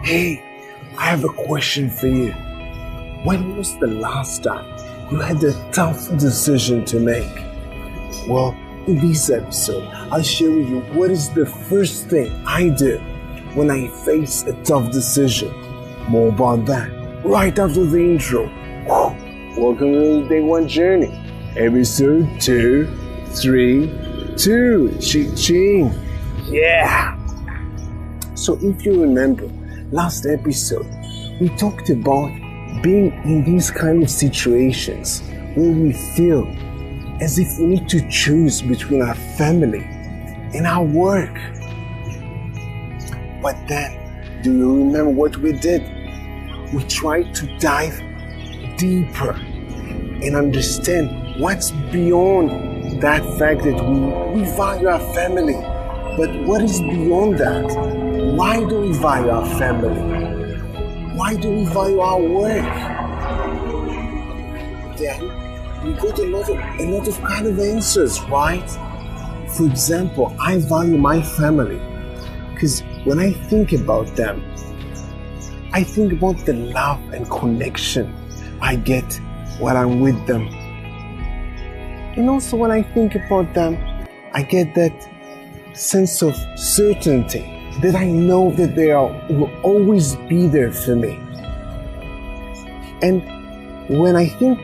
Hey, I have a question for you. When was the last time you had a tough decision to make? Well, in this episode, I'll share with you what is the first thing I do when I face a tough decision. More about that right after the intro. Welcome to the Day One Journey, episode 232. Ching. Yeah. So if you remember, last episode, we talked about being in these kind of situations where we feel as if we need to choose between our family and our work. But then, do you remember what we did? We tried to dive deeper and understand what's beyond that fact that we value our family. But what is beyond that? Why do we value our family? Why do we value our work? Then we got a lot of kind of answers, right? For example, I value my family because when I think about them, I think about the love and connection I get when I'm with them. And also when I think about them, I get that sense of certainty that I know that they will always be there for me. And when I think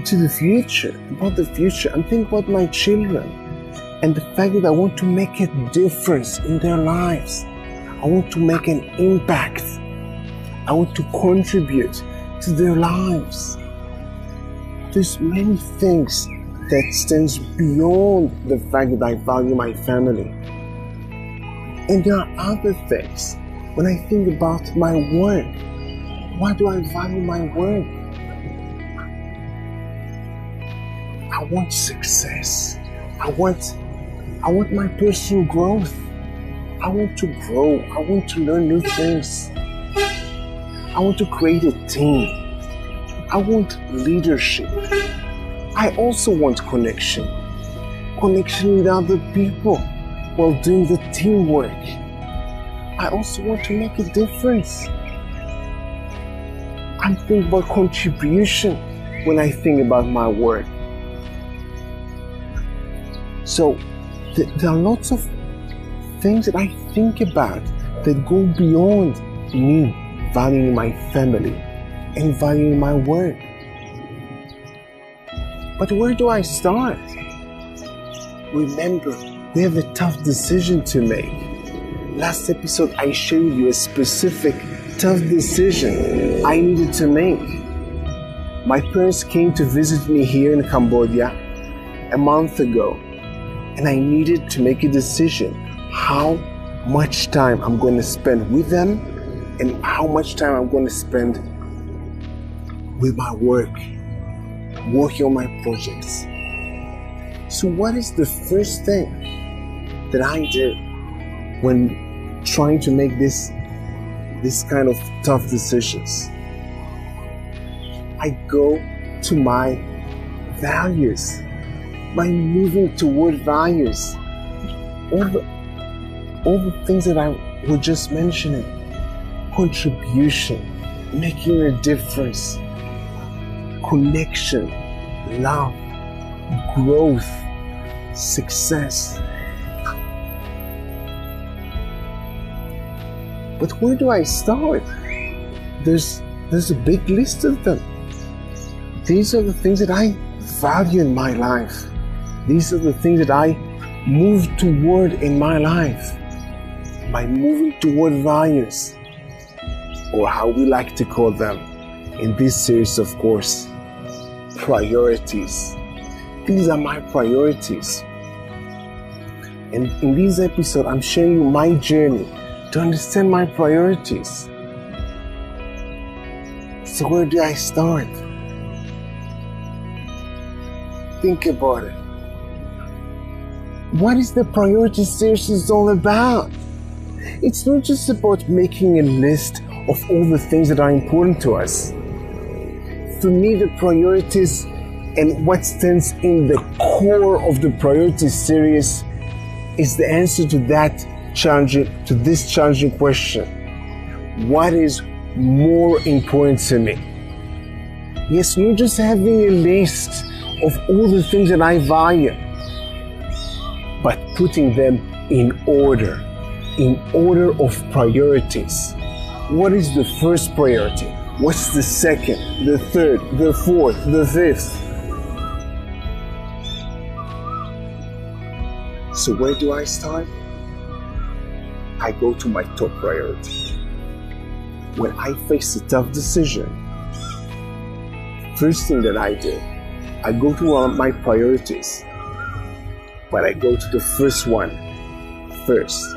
to the future, about the future, I'm thinking about my children and the fact that I want to make a difference in their lives. I want to make an impact. I want to contribute to their lives. There's many things that stands beyond the fact that I value my family. And there are other things. When I think about my work, why do I value my work? I want success. I want my personal growth. I want to grow. I want to learn new things. I want to create a team. I want leadership. I also want connection with other people while doing the teamwork. I also want to make a difference. I'm thinking about contribution when I think about my work. So there are lots of things that I think about that go beyond me valuing my family and valuing my work. But where do I start? Remember, we have a tough decision to make. Last episode, I showed you a specific tough decision I needed to make. My parents came to visit me here in Cambodia a month ago, and I needed to make a decision how much time I'm going to spend with them and how much time I'm going to spend with my work, working on my projects. So what is the first thing that I did when trying to make this kind of tough decisions? I go to my values, by moving toward values. All the things that I was just mentioning: contribution, making a difference, connection, love, growth, success. But where do I start? There's a big list of them. These are the things that I value in my life. These are the things that I move toward in my life. By moving toward values, or how we like to call them in this series, of course, priorities. These are my priorities. And in this episode, I'm sharing you my journey to understand my priorities. So where do I start? Think about it. What is the priority series all about? It's not just about making a list of all the things that are important to us. For me, the priorities and what stands in the core of the priority series is the answer to this challenging question. what is more important to me. Yes, not just having a list of all the things that I value, but putting them in order of priorities. What is the first priority? What's the second, the third, the fourth, the fifth? So where do I start? I go to my top priority. When I face a tough decision, first thing that I do, I go to one of my priorities, but I go to the first one first.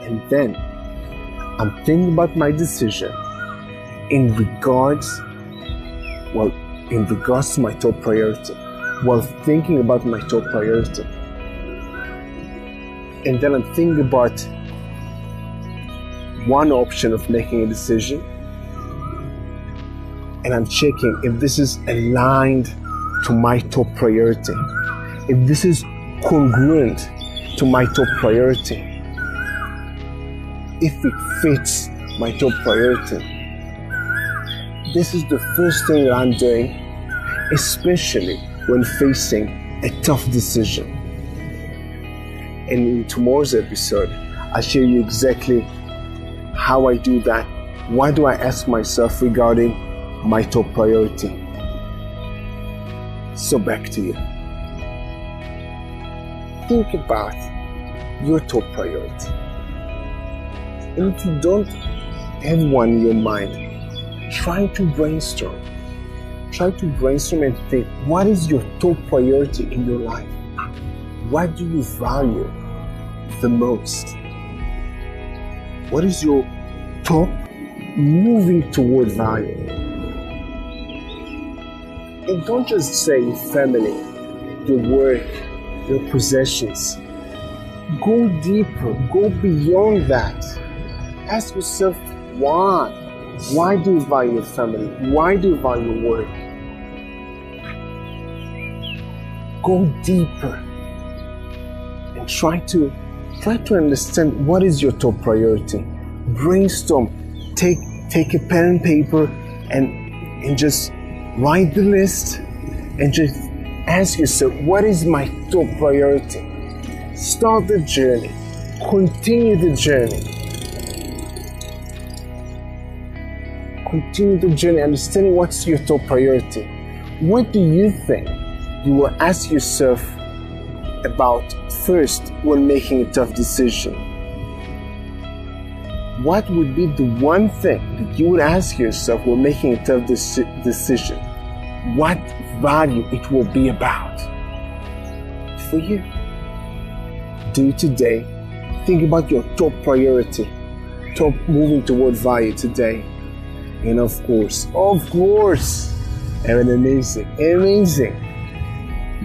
And then I'm thinking about my decision in regards to my top priority, while thinking about my top priority. And then I'm thinking about one option of making a decision, and I'm checking if this is aligned to my top priority, if this is congruent to my top priority, if it fits my top priority. This is the first thing that I'm doing, especially when facing a tough decision. And in tomorrow's episode, I'll share you exactly how I do that. What do I ask myself regarding my top priority? So back to you. Think about your top priority. And if you don't have one in your mind, try to brainstorm. Try to brainstorm and think, what is your top priority in your life? What do you value the most? What is your top moving toward value? And don't just say your family, your work, your possessions. Go deeper, go beyond that. Ask yourself, why? Why do you value your family? Why do you value your work? Go deeper and try to understand what is your top priority. Brainstorm. Take a pen and paper and just write the list and just ask yourself, what is my top priority? Start the journey. Continue the journey. Continue the journey, understanding what's your top priority. What do you think you will ask yourself about first when making a tough decision? What would be the one thing that you would ask yourself when making a tough decision? What value it will be about for you? Do it today. Think about your top priority, top moving toward value today. And of course, have an amazing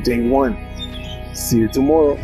day one. See you tomorrow.